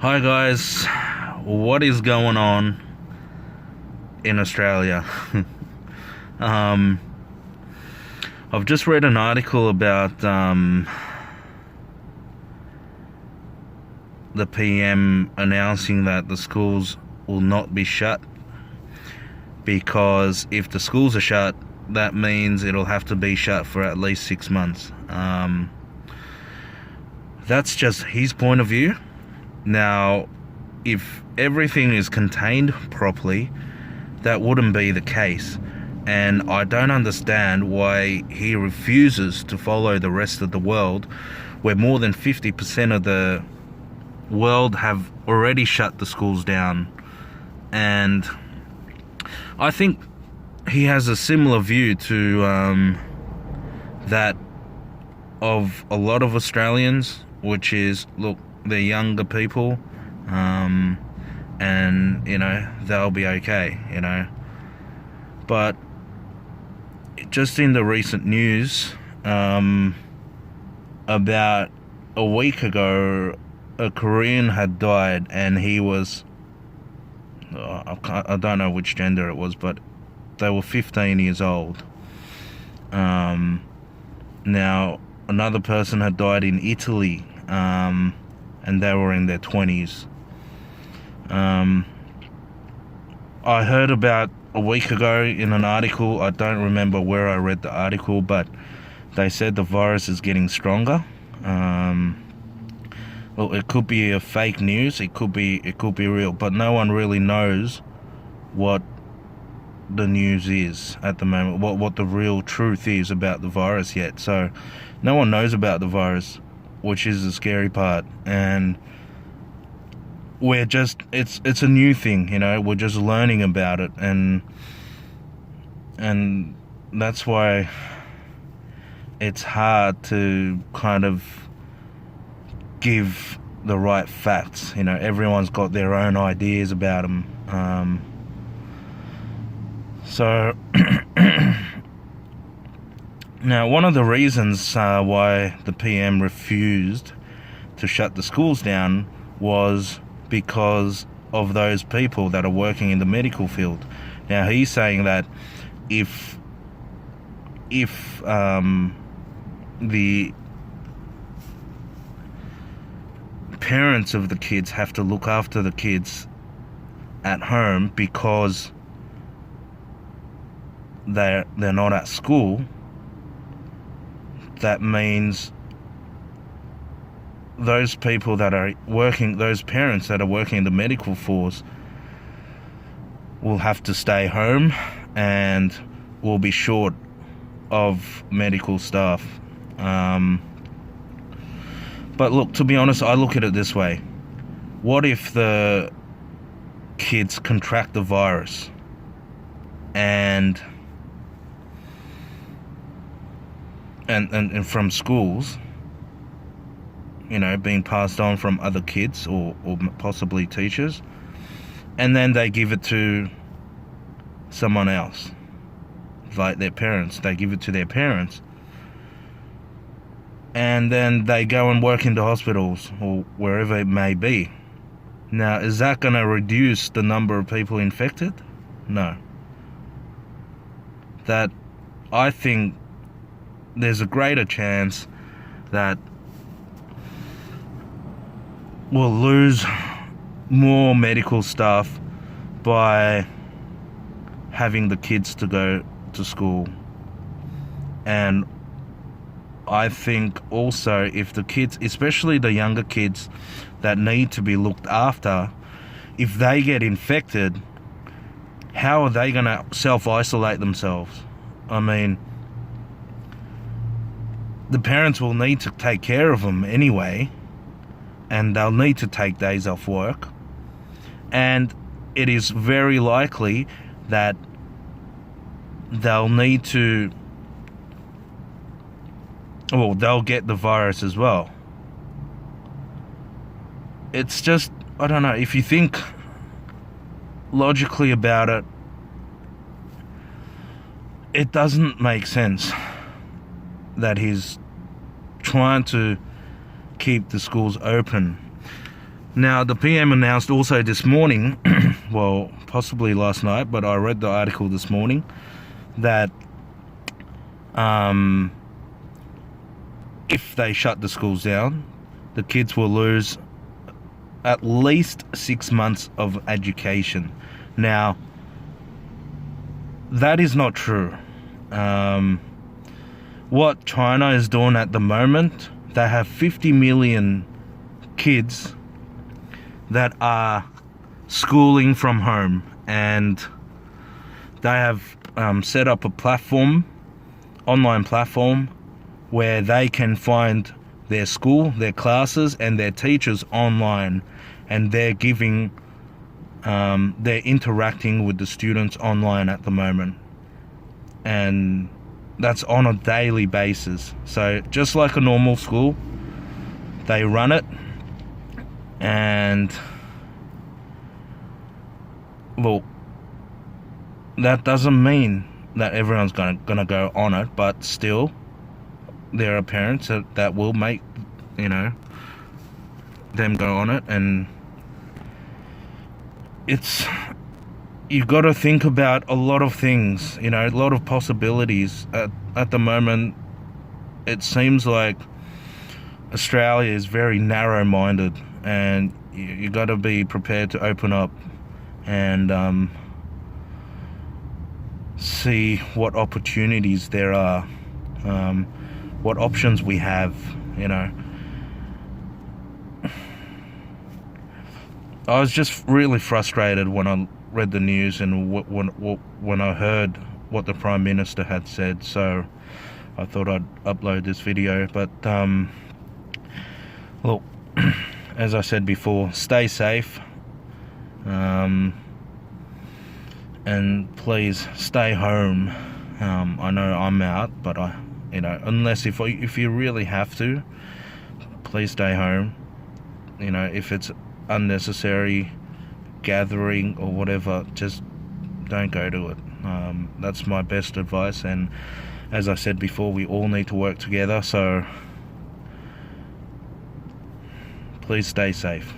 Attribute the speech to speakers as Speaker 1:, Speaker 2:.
Speaker 1: Hi guys, what is going on in Australia? um, I've just read an article about the PM announcing that the schools will not be shut, because if the schools are shut, that means it'll have to be shut for at least 6 months. That's just his point of view. Now, if everything is contained properly, that wouldn't be the case. And I don't understand why he refuses to follow the rest of the world, where more than 50% of the world have already shut the schools down. And I think he has a similar view to that of a lot of Australians, which is, look, they're younger people, and they'll be okay, but just in the recent news, about a week ago, a Korean had died, and he was, I don't know which gender it was, but they were 15 years old. Now another person had died in Italy, and they were in their 20s. I heard about a week ago in an article, I don't remember where I read the article, but they said the virus is getting stronger. Well, it could be a fake news, it could be real, but no one really knows what the news is at the moment, what the real truth is about the virus yet. So no one knows about the virus, which is the scary part, and we're just, it's a new thing, we're just learning about it, and that's why it's hard to kind of give the right facts. Everyone's got their own ideas about them. So now, one of the reasons why the PM refused to shut the schools down was because of those people that are working in the medical field. Now, he's saying that if the parents of the kids have to look after the kids at home because they're not at school, that means those people that are working, those parents that are working in the medical force, will have to stay home and will be short of medical staff. But look, to be honest, I look at it this way. What if the kids contract the virus and from schools, being passed on from other kids or possibly teachers, and then they give it to someone else, like their parents. They give it to their parents, and then they go and work in the hospitals or wherever it may be. Now, is that going to reduce the number of people infected? No. That, I think there's a greater chance that we'll lose more medical staff by having the kids to go to school. And I think also, if the kids, especially the younger kids that need to be looked after, if they get infected, how are they going to self-isolate themselves? I mean, the parents will need to take care of them anyway, and they'll need to take days off work, and it is very likely that they'll need to, well, they'll get the virus as well. It's just, I don't know, if you think logically about it, it doesn't make sense that he's trying to keep the schools open. Now, the PM announced also this morning, well, possibly last night, but I read the article this morning, that if they shut the schools down, the kids will lose at least 6 months of education. Now, that is not true. What China is doing at the moment, they have 50 million kids that are schooling from home, and they have set up a platform, online platform, where they can find their school, their classes, and their teachers online, and they're interacting with the students online at the moment, and that's on a daily basis. So just like a normal school, they run it, and well, that doesn't mean that everyone's gonna go on it, but still there are parents that will make, them go on it. And you've got to think about a lot of things, a lot of possibilities. At the moment, it seems like Australia is very narrow-minded, and you got to be prepared to open up and see what opportunities there are, what options we have. I was just really frustrated when I read the news and when I heard what the Prime Minister had said, so I thought I'd upload this video. But look, as I said before, stay safe, and please stay home. I know I'm out, but unless if you really have to, please stay home. If it's unnecessary gathering or whatever, just don't go to it. That's my best advice. And as I said before, we all need to work together, so please stay safe.